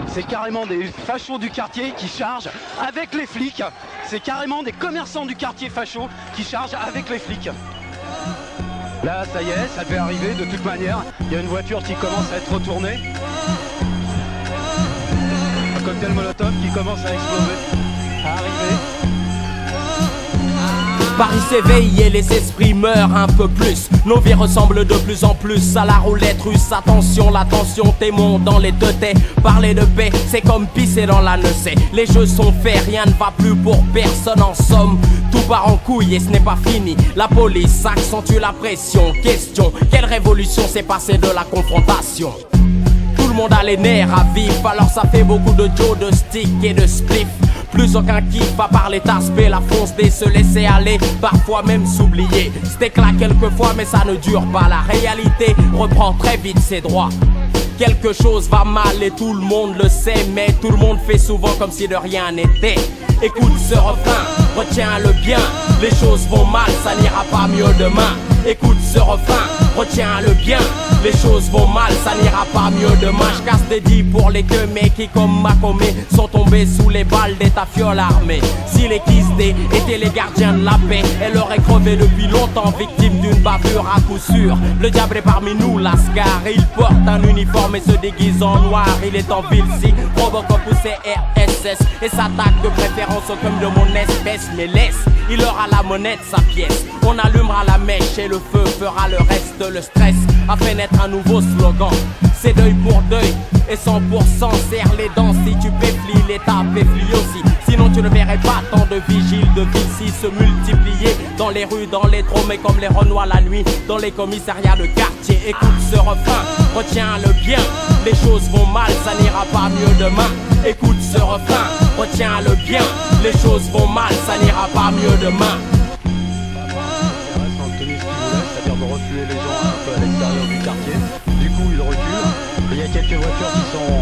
C'est carrément des fachos du quartier qui chargent avec les flics. C'est carrément des commerçants du quartier fachos qui chargent avec les flics. Là, ça y est, ça devait arriver de toute manière. Il y a une voiture qui commence à être retournée. Un cocktail Molotov qui commence à exploser, à arriver. Paris s'éveille et les esprits meurent un peu plus. Nos vies ressemblent de plus en plus à la roulette russe. Attention, la tension t'aimons dans les deux têtes. Parler de paix, c'est comme pisser dans la l'anneau. Les jeux sont faits, rien ne va plus pour personne. En somme, tout part en couille et ce n'est pas fini. La police accentue la pression. Question, quelle révolution s'est passée de la confrontation? Tout le monde a les nerfs à vif, alors ça fait beaucoup de Joe, de stick et de spliff. Plus aucun kiff à part les taspés, la fonce des se laisser aller, parfois même s'oublier. C'était éclat quelquefois mais ça ne dure pas, la réalité reprend très vite ses droits. Quelque chose va mal et tout le monde le sait, mais tout le monde fait souvent comme si de rien n'était. Écoute ce refrain, retiens-le bien, les choses vont mal, ça n'ira pas mieux demain. Écoute ce refrain, retiens-le bien, les choses vont mal, ça n'ira pas mieux demain. Je casse des dits pour les queues, mais qui comme Macomé sont tombés sous les balles des tafioles armées. Si les Kisdé étaient les gardiens de la paix, elle aurait crevé depuis longtemps, victime d'une bavure à coup sûr. Le diable est parmi nous, Lascar, il porte un uniforme et se déguise en noir. Il est en ville si Robocop ou CRSS et s'attaque de préférence au comme de mon espèce. Mais laisse, il aura la monnaie de sa pièce. On allumera la mèche et le feu fera le reste. Le stress a fait naître un nouveau slogan. C'est deuil pour deuil et 100% serre les dents. Si tu péflis, l'État péflie aussi. Sinon tu ne verrais pas tant de vigiles de Vichy se multiplier dans les rues, dans les trônes, mais comme les Renois la nuit, dans les commissariats de quartier. Écoute ce refrain, retiens-le bien, les choses vont mal, ça n'ira pas mieux demain. Écoute ce refrain, retiens-le bien, les choses vont mal, ça n'ira pas mieux demain. C'est-à-dire de refluer les gens un peu à l'extérieur du quartier. Du coup, il recule. Il y a quelques voitures qui sont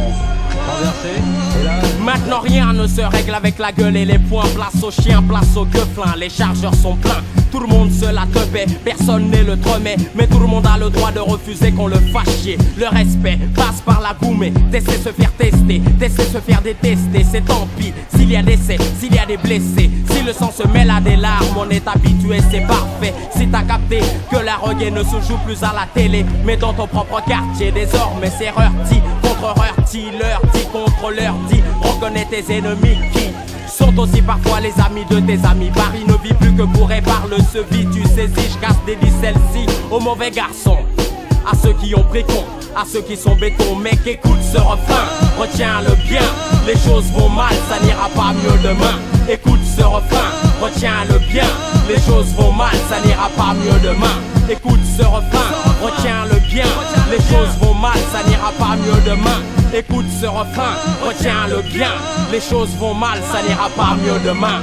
renversées. Et là... Maintenant rien ne se règle avec la gueule et les poings. Place aux chiens, place aux gueuflins. Les chargeurs sont pleins. Tout le monde se la teubait, personne n'est le tremet. Mais tout le monde a le droit de refuser qu'on le fasse chier. Le respect passe par la goumée. Tester se faire tester, tester se faire détester. C'est tant pis s'il y a des décès, s'il y a des blessés. Si le sang se mêle à des larmes, on est habitué, c'est parfait. Si t'as capté que la reggae ne se joue plus à la télé, mais dans ton propre quartier. Désormais c'est Rurti contre Rurti, leur dit contre leur dit. Reconnais tes ennemis qui sont aussi parfois les amis de tes amis. Paris ne vit plus que pour épargne se vit. Tu saisis, je casse des dix celle-ci aux mauvais garçons, à ceux qui ont pris con, à ceux qui sont béton. Mec, écoute ce refrain, retiens-le bien, les choses vont mal, ça n'ira pas mieux demain. Écoute ce refrain, retiens-le bien, les choses vont mal, ça n'ira pas mieux demain. Écoute ce refrain, retiens-le bien, les choses vont mal, ça n'ira pas mieux demain. Écoute ce refrain, retiens-le bien, les choses vont mal, ça n'ira pas mieux demain.